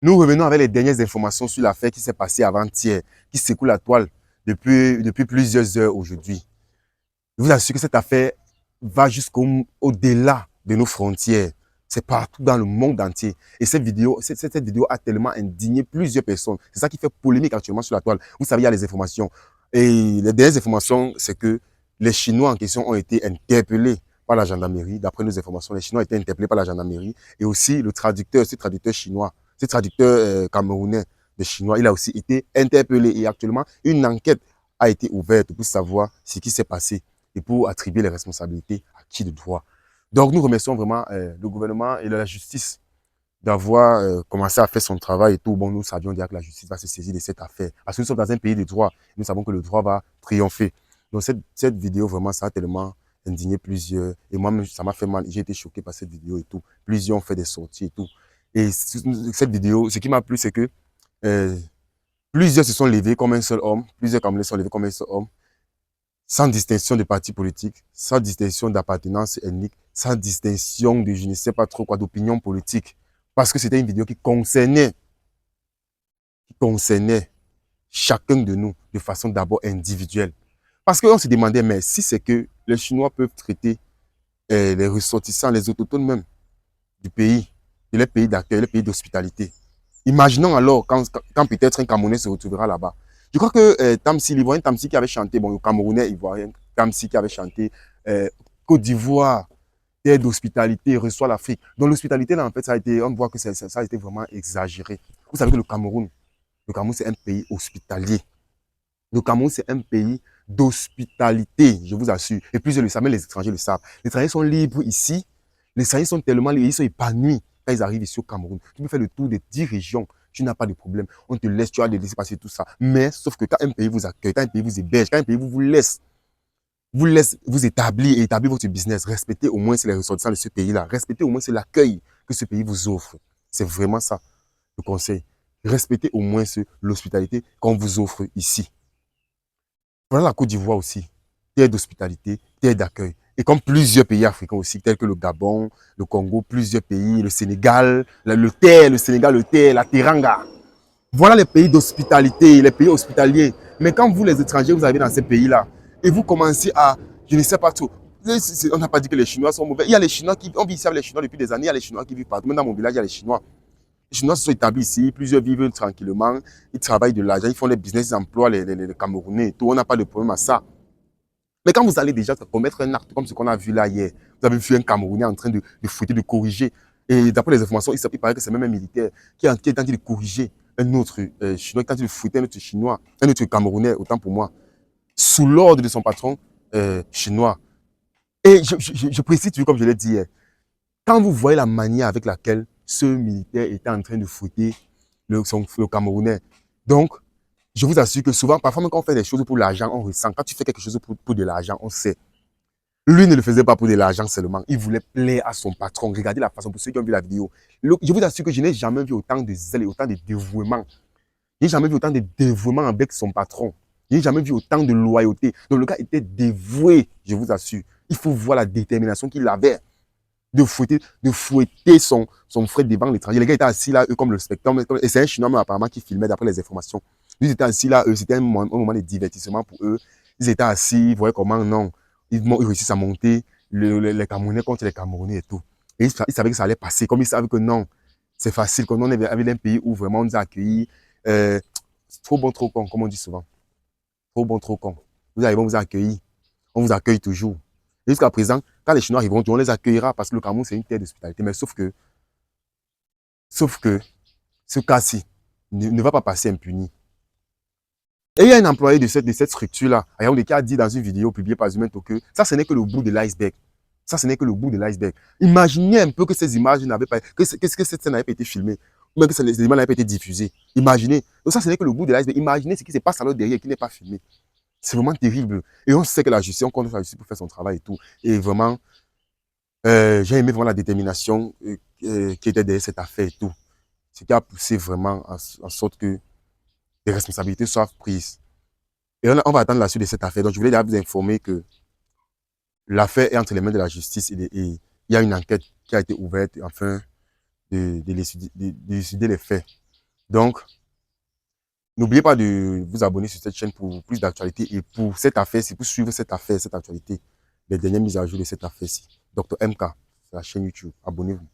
Nous revenons avec les dernières informations sur l'affaire qui s'est passée avant-hier, qui secoue la toile depuis plusieurs heures aujourd'hui. Je vous assure que cette affaire va jusqu'au-delà de nos frontières. C'est partout dans le monde entier. Et cette vidéo a tellement indigné plusieurs personnes. C'est ça qui fait polémique actuellement sur la toile. Vous savez, il y a les informations. Et les dernières informations, c'est que les Chinois en question ont été interpellés par la gendarmerie. D'après nos informations, les Chinois ont été interpellés par la gendarmerie. Et aussi, le traducteur, ce traducteur chinois, ce traducteur camerounais de chinois, il a aussi été interpellé. Et actuellement, une enquête a été ouverte pour savoir ce qui s'est passé et pour attribuer les responsabilités à qui de droit. Donc, nous remercions vraiment le gouvernement et la justice d'avoir commencé à faire son travail et tout. Bon, nous savions déjà que la justice va se saisir de cette affaire. Parce que nous sommes dans un pays de droit. Nous savons que le droit va triompher. Donc, cette vidéo, vraiment, ça a tellement indigné plusieurs. Et moi-même, ça m'a fait mal. J'ai été choqué par cette vidéo et tout. Plusieurs ont fait des sorties et tout. Et cette vidéo, ce qui m'a plu, c'est que euh, plusieurs se sont levés comme un seul homme. Plusieurs Camerounais se sont levés comme un seul homme, sans distinction de parti politique, sans distinction d'appartenance ethnique, sans distinction de je ne sais pas trop quoi, d'opinion politique. Parce que c'était une vidéo qui concernait chacun de nous de façon d'abord individuelle. Parce qu'on se demandait, mais si c'est que les Chinois peuvent traiter les ressortissants, les autochtones même du pays, de leur pays d'accueil, leur pays d'hospitalité. Imaginons alors quand peut-être un Camerounais se retrouvera là-bas. Je crois que Tamsi, l'Ivoirien Tamsi qui avait chanté, bon, le Camerounais Ivoirien Tamsi qui avait chanté Côte d'Ivoire, terre d'hospitalité, reçoit l'Afrique. Donc l'hospitalité, là, en fait, on voit que ça a été vraiment exagéré. Vous savez que le Cameroun, c'est un pays hospitalier. Le Cameroun, c'est un pays d'hospitalité, je vous assure. Et plusieurs le savent, même les étrangers le savent. Les étrangers sont libres ici. Les étrangers sont tellement libres, ils sont épanouis quand ils arrivent ici au Cameroun. Tu peux faire le tour des 10 régions, tu n'as pas de problème. On te laisse, tu as laisser passer tout ça. Mais sauf que quand un pays vous accueille, quand un pays vous héberge, quand un pays vous laisse vous établir et établir votre business, respectez au moins les ressortissants de ce pays-là. Respectez au moins l'accueil que ce pays vous offre. C'est vraiment ça le conseil. Respectez au moins l'hospitalité qu'on vous offre ici. Voilà la Côte d'Ivoire aussi, terre d'hospitalité, terre d'accueil. Et comme plusieurs pays africains aussi, tels que le Gabon, le Congo, plusieurs pays, le Sénégal, le Sénégal, le Terre, la Teranga. Voilà les pays d'hospitalité, les pays hospitaliers. Mais quand vous, les étrangers, vous arrivez dans ces pays-là, et vous commencez à, je ne sais pas trop, on n'a pas dit que les Chinois sont mauvais. Il y a les Chinois on vit ici avec les Chinois depuis des années, il y a les Chinois qui vivent partout. Même dans mon village, il y a les Chinois. Les Chinois se sont établis ici, plusieurs vivent tranquillement, ils travaillent de l'argent, ils font des business, ils emploient les Camerounais et tout. On n'a pas de problème à ça. Mais quand vous allez déjà commettre un acte comme ce qu'on a vu là hier, vous avez vu un Camerounais en train de fouetter, de corriger. Et d'après les informations, il paraît que c'est même un militaire qui est en train de corriger un autre Chinois, qui est en train de fouetter un autre Chinois, un autre Camerounais, autant pour moi, sous l'ordre de son patron chinois. Et je précise, comme je l'ai dit hier, quand vous voyez la manière avec laquelle ce militaire était en train de fouetter le Camerounais, donc, je vous assure que souvent, parfois même quand on fait des choses pour l'argent, on ressent. Quand tu fais quelque chose pour de l'argent, on sait. Lui ne le faisait pas pour de l'argent seulement. Il voulait plaire à son patron. Regardez la façon, pour ceux qui ont vu la vidéo. Je vous assure que je n'ai jamais vu autant de zèle et autant de dévouement. Je n'ai jamais vu autant de dévouement avec son patron. Je n'ai jamais vu autant de loyauté. Donc le gars était dévoué, je vous assure. Il faut voir la détermination qu'il avait de fouetter son frère devant l'étranger. Les gars étaient assis là, eux, comme le spectacle. Et c'est un Chinois, même, apparemment, qui filmait d'après les informations. Ils étaient assis là, eux, c'était un moment de divertissement pour eux. Ils étaient assis, ils voyaient comment, non, ils réussissent à monter les Camerounais contre les Camerounais et tout. Et ils savaient que ça allait passer. Comme ils savaient que non, c'est facile. Comme on est avec un pays où vraiment on nous a accueillis. Euh, trop bon, trop con, comme on dit souvent. Trop bon, trop con. Vous arrivez, on vous a accueillis. On vous accueille toujours. Jusqu'à présent, quand les Chinois arriveront, on les accueillera parce que le Cameroun, c'est une terre d'hospitalité. Mais sauf que ce cas-ci ne va pas passer impuni. Et il y a un employé de cette structure-là, qui a dit dans une vidéo publiée par Zumento que ça, ce n'est que le bout de l'iceberg. Ça, ce n'est que le bout de l'iceberg. Imaginez un peu que ces images n'avaient pas, que cette scène n'avait pas été filmée, ou même que ces images n'avaient pas été diffusées. Imaginez. Donc ça, ce n'est que le bout de l'iceberg. Imaginez ce qui se passe à l'autre derrière qui n'est pas filmé. C'est vraiment terrible. Et on sait que la justice, on compte sur la justice pour faire son travail et tout. Et vraiment, j'ai aimé vraiment la détermination qui était derrière cette affaire et tout. Ce qui a poussé vraiment en sorte que des responsabilités soient prises. Et on va attendre la suite de cette affaire. Donc, je voulais déjà vous informer que l'affaire est entre les mains de la justice et il y a une enquête qui a été ouverte afin d'élucider les faits. Donc, n'oubliez pas de vous abonner sur cette chaîne pour plus d'actualités et pour cette affaire-ci, pour suivre cette affaire, cette actualité, les dernières mises à jour de cette affaire-ci. Dr MK, c'est la chaîne YouTube. Abonnez-vous.